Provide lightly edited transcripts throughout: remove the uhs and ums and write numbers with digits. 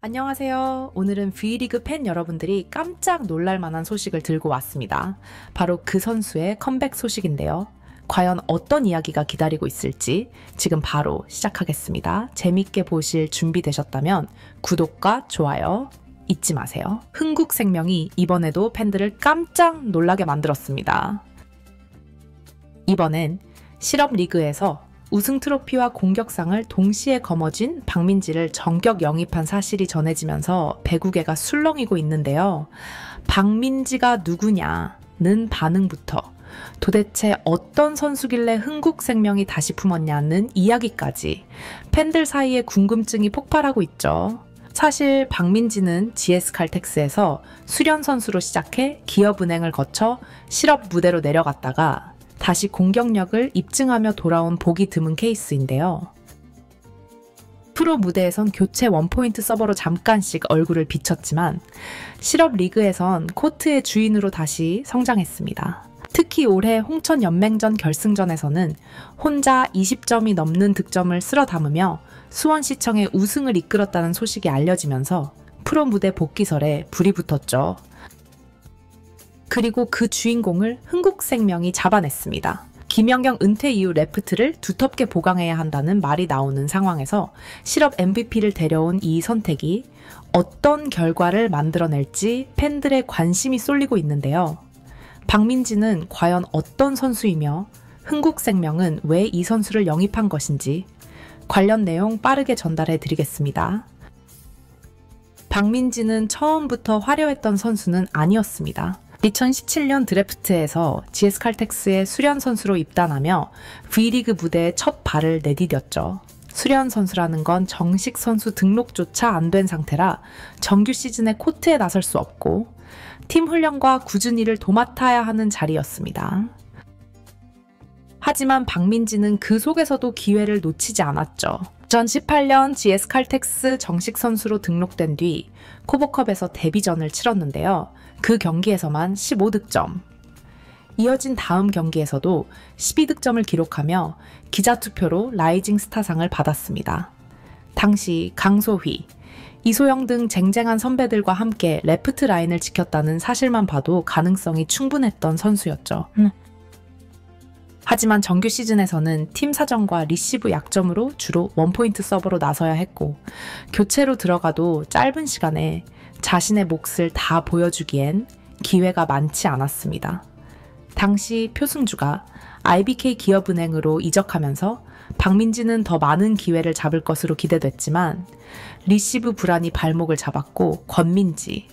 안녕하세요. 오늘은 V리그 팬 여러분들이 깜짝 놀랄 만한 소식을 들고 왔습니다. 바로 그 선수의 컴백 소식인데요. 과연 어떤 이야기가 기다리고 있을지 지금 바로 시작하겠습니다. 재밌게 보실 준비되셨다면 구독과 좋아요 잊지 마세요. 흥국생명이 이번에도 팬들을 깜짝 놀라게 만들었습니다. 이번엔 실업리그에서 우승 트로피와 공격상을 동시에 거머쥔 박민지를 정격 영입한 사실이 전해지면서 배구계가 술렁이고 있는데요. 박민지가 누구냐는 반응부터 도대체 어떤 선수길래 흥국생명이 다시 품었냐는 이야기까지 팬들 사이에 궁금증이 폭발하고 있죠. 사실 박민지는 GS칼텍스에서 수련 선수로 시작해 기업은행을 거쳐 실업 무대로 내려갔다가 다시 공격력을 입증하며 돌아온 보기 드문 케이스인데요. 프로 무대에선 교체 원포인트 서버로 잠깐씩 얼굴을 비췄지만 실업 리그에선 코트의 주인으로 다시 성장했습니다. 특히 올해 홍천 연맹전 결승전에서는 혼자 20점이 넘는 득점을 쓸어 담으며 수원시청의 우승을 이끌었다는 소식이 알려지면서 프로 무대 복귀설에 불이 붙었죠. 그리고 그 주인공을 흥국생명이 잡아냈습니다. 김연경 은퇴 이후 레프트를 두텁게 보강해야 한다는 말이 나오는 상황에서 실업 MVP를 데려온 이 선택이 어떤 결과를 만들어낼지 팬들의 관심이 쏠리고 있는데요. 박민지는 과연 어떤 선수이며 흥국생명은 왜 이 선수를 영입한 것인지 관련 내용 빠르게 전달해 드리겠습니다. 박민지는 처음부터 화려했던 선수는 아니었습니다. 2017년 드래프트에서 GS칼텍스의 수련 선수로 입단하며 V리그 무대에 첫 발을 내디뎠죠. 수련 선수라는 건 정식 선수 등록조차 안 된 상태라 정규 시즌에 코트에 나설 수 없고 팀 훈련과 굳은 일을 도맡아야 하는 자리였습니다. 하지만 박민지는 그 속에서도 기회를 놓치지 않았죠. 2018년 GS칼텍스 정식 선수로 등록된 뒤 코보컵에서 데뷔전을 치렀는데요. 그 경기에서만 15득점. 이어진 다음 경기에서도 12득점을 기록하며 기자투표로 라이징 스타상을 받았습니다. 당시 강소휘, 이소영 등 쟁쟁한 선배들과 함께 레프트 라인을 지켰다는 사실만 봐도 가능성이 충분했던 선수였죠. 하지만 정규 시즌에서는 팀 사정과 리시브 약점으로 주로 원포인트 서버로 나서야 했고 교체로 들어가도 짧은 시간에 자신의 몫을 다 보여주기엔 기회가 많지 않았습니다. 당시 표승주가 IBK 기업은행으로 이적하면서 박민지는 더 많은 기회를 잡을 것으로 기대됐지만 리시브 불안이 발목을 잡았고 권민지,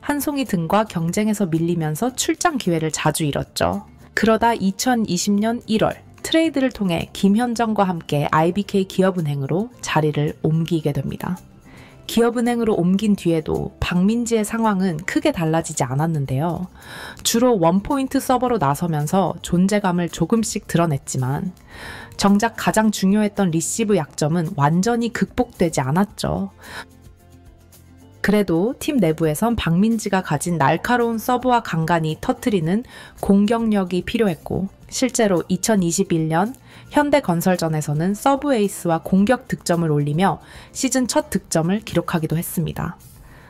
한송이 등과 경쟁에서 밀리면서 출장 기회를 자주 잃었죠. 그러다 2020년 1월 트레이드를 통해 김현정과 함께 IBK 기업은행으로 자리를 옮기게 됩니다. 기업은행으로 옮긴 뒤에도 박민지의 상황은 크게 달라지지 않았는데요. 주로 원포인트 서버로 나서면서 존재감을 조금씩 드러냈지만 정작 가장 중요했던 리시브 약점은 완전히 극복되지 않았죠. 그래도 팀 내부에선 박민지가 가진 날카로운 서브와 간간히 터트리는 공격력이 필요했고 실제로 2021년 현대건설전에서는 서브 에이스와 공격 득점을 올리며 시즌 첫 득점을 기록하기도 했습니다.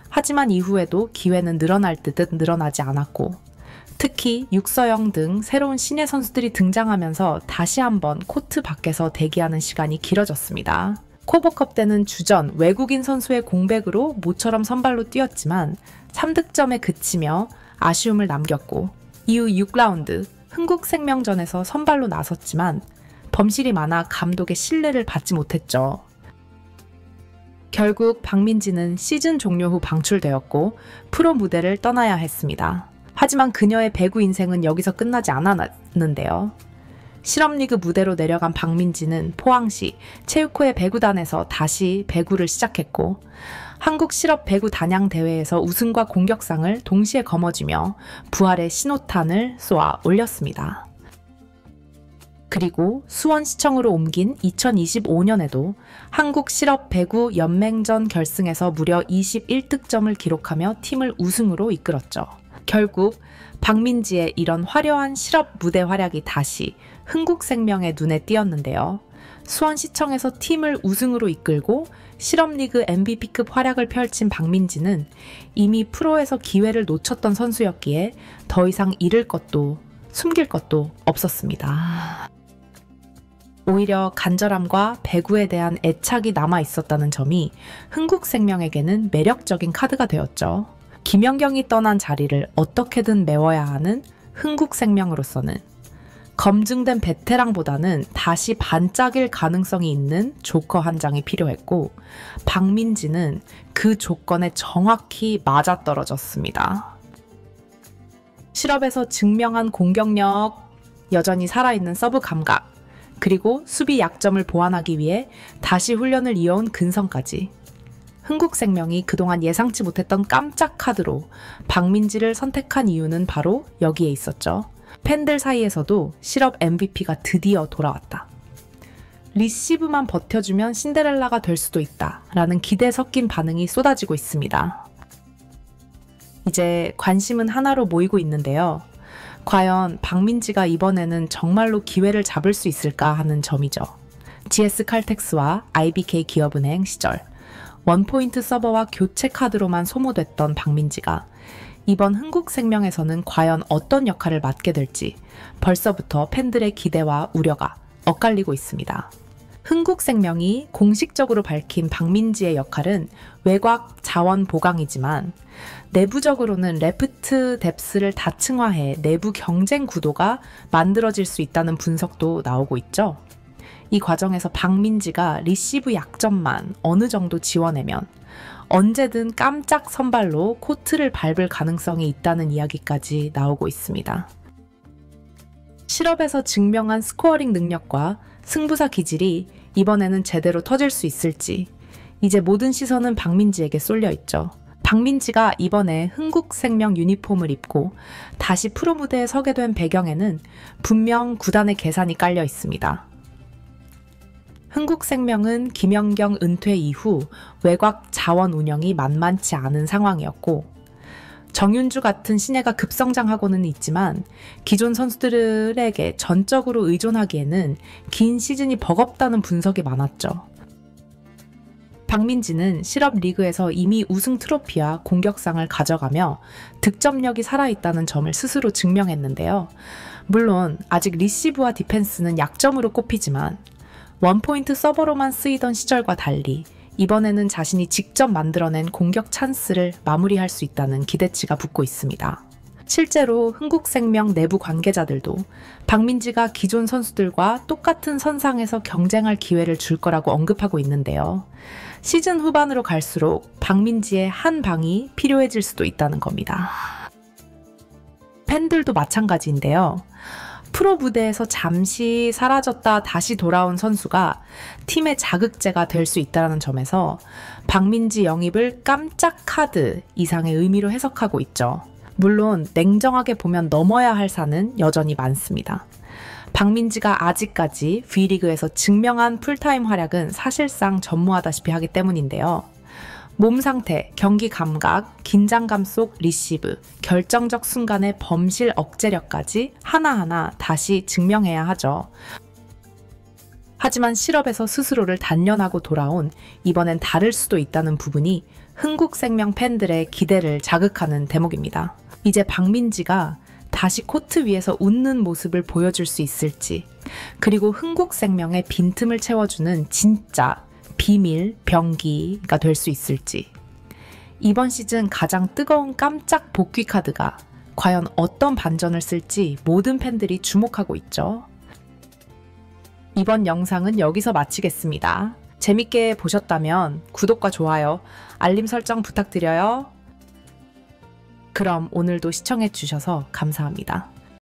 하지만 이후에도 기회는 늘어날 듯 늘어나지 않았고 특히 육서영 등 새로운 신예 선수들이 등장하면서 다시 한번 코트 밖에서 대기하는 시간이 길어졌습니다. 코보컵 때는 주전 외국인 선수의 공백으로 모처럼 선발로 뛰었지만 3득점에 그치며 아쉬움을 남겼고 이후 6라운드 흥국생명전에서 선발로 나섰지만 범실이 많아 감독의 신뢰를 받지 못했죠. 결국 박민지는 시즌 종료 후 방출되었고 프로 무대를 떠나야 했습니다. 하지만 그녀의 배구 인생은 여기서 끝나지 않았는데요. 실업리그 무대로 내려간 박민지는 포항시 체육호의 배구단에서 다시 배구를 시작했고 한국 실업 배구 단양 대회에서 우승과 공격상을 동시에 거머쥐며 부활의 신호탄을 쏘아 올렸습니다. 그리고 수원시청으로 옮긴 2025년에도 한국 실업 배구 연맹전 결승에서 무려 21득점을 기록하며 팀을 우승으로 이끌었죠. 결국 박민지의 이런 화려한 실업 무대 활약이 다시 흥국생명의 눈에 띄었는데요. 수원시청에서 팀을 우승으로 이끌고 실업리그 MVP급 활약을 펼친 박민지는 이미 프로에서 기회를 놓쳤던 선수였기에 더 이상 잃을 것도 숨길 것도 없었습니다. 오히려 간절함과 배구에 대한 애착이 남아 있었다는 점이 흥국생명에게는 매력적인 카드가 되었죠. 김연경이 떠난 자리를 어떻게든 메워야 하는 흥국생명으로서는 검증된 베테랑보다는 다시 반짝일 가능성이 있는 조커 한 장이 필요했고, 박민지는 그 조건에 정확히 맞아떨어졌습니다. 실업에서 증명한 공격력, 여전히 살아있는 서브 감각, 그리고 수비 약점을 보완하기 위해 다시 훈련을 이어온 근성까지. 흥국생명이 그동안 예상치 못했던 깜짝 카드로 박민지를 선택한 이유는 바로 여기에 있었죠. 팬들 사이에서도 실업 MVP가 드디어 돌아왔다. 리시브만 버텨주면 신데렐라가 될 수도 있다 라는 기대 섞인 반응이 쏟아지고 있습니다. 이제 관심은 하나로 모이고 있는데요. 과연 박민지가 이번에는 정말로 기회를 잡을 수 있을까 하는 점이죠. GS칼텍스와 IBK 기업은행 시절 원포인트 서버와 교체 카드로만 소모됐던 박민지가 이번 흥국생명에서는 과연 어떤 역할을 맡게 될지 벌써부터 팬들의 기대와 우려가 엇갈리고 있습니다. 흥국생명이 공식적으로 밝힌 박민지의 역할은 외곽 자원 보강이지만 내부적으로는 레프트 뎁스를 다층화해 내부 경쟁 구도가 만들어질 수 있다는 분석도 나오고 있죠. 이 과정에서 박민지가 리시브 약점만 어느 정도 지워내면 언제든 깜짝 선발로 코트를 밟을 가능성이 있다는 이야기까지 나오고 있습니다. 실업에서 증명한 스코어링 능력과 승부사 기질이 이번에는 제대로 터질 수 있을지 이제 모든 시선은 박민지에게 쏠려 있죠. 박민지가 이번에 흥국생명 유니폼을 입고 다시 프로 무대에 서게 된 배경에는 분명 구단의 계산이 깔려 있습니다. 흥국생명은 김연경 은퇴 이후 외곽 자원 운영이 만만치 않은 상황이었고 정윤주 같은 신예가 급성장하고는 있지만 기존 선수들에게 전적으로 의존하기에는 긴 시즌이 버겁다는 분석이 많았죠. 박민지는 실업리그에서 이미 우승 트로피와 공격상을 가져가며 득점력이 살아있다는 점을 스스로 증명했는데요. 물론 아직 리시브와 디펜스는 약점으로 꼽히지만 원포인트 서버로만 쓰이던 시절과 달리 이번에는 자신이 직접 만들어낸 공격 찬스를 마무리할 수 있다는 기대치가 붙고 있습니다. 실제로 흥국생명 내부 관계자들도 박민지가 기존 선수들과 똑같은 선상에서 경쟁할 기회를 줄 거라고 언급하고 있는데요. 시즌 후반으로 갈수록 박민지의 한 방이 필요해질 수도 있다는 겁니다. 팬들도 마찬가지인데요. 프로 무대에서 잠시 사라졌다 다시 돌아온 선수가 팀의 자극제가 될 수 있다는 점에서 박민지 영입을 깜짝 카드 이상의 의미로 해석하고 있죠. 물론 냉정하게 보면 넘어야 할 산은 여전히 많습니다. 박민지가 아직까지 V리그에서 증명한 풀타임 활약은 사실상 전무하다시피 하기 때문인데요. 몸 상태, 경기 감각, 긴장감 속 리시브, 결정적 순간의 범실 억제력까지 하나하나 다시 증명해야 하죠. 하지만 실업에서 스스로를 단련하고 돌아온 이번엔 다를 수도 있다는 부분이 흥국생명 팬들의 기대를 자극하는 대목입니다. 이제 박민지가 다시 코트 위에서 웃는 모습을 보여줄 수 있을지, 그리고 흥국생명의 빈틈을 채워주는 진짜 비밀 병기가 될 수 있을지, 이번 시즌 가장 뜨거운 깜짝 복귀 카드가 과연 어떤 반전을 쓸지 모든 팬들이 주목하고 있죠. 이번 영상은 여기서 마치겠습니다. 재밌게 보셨다면 구독과 좋아요, 알림 설정 부탁드려요. 그럼 오늘도 시청해주셔서 감사합니다.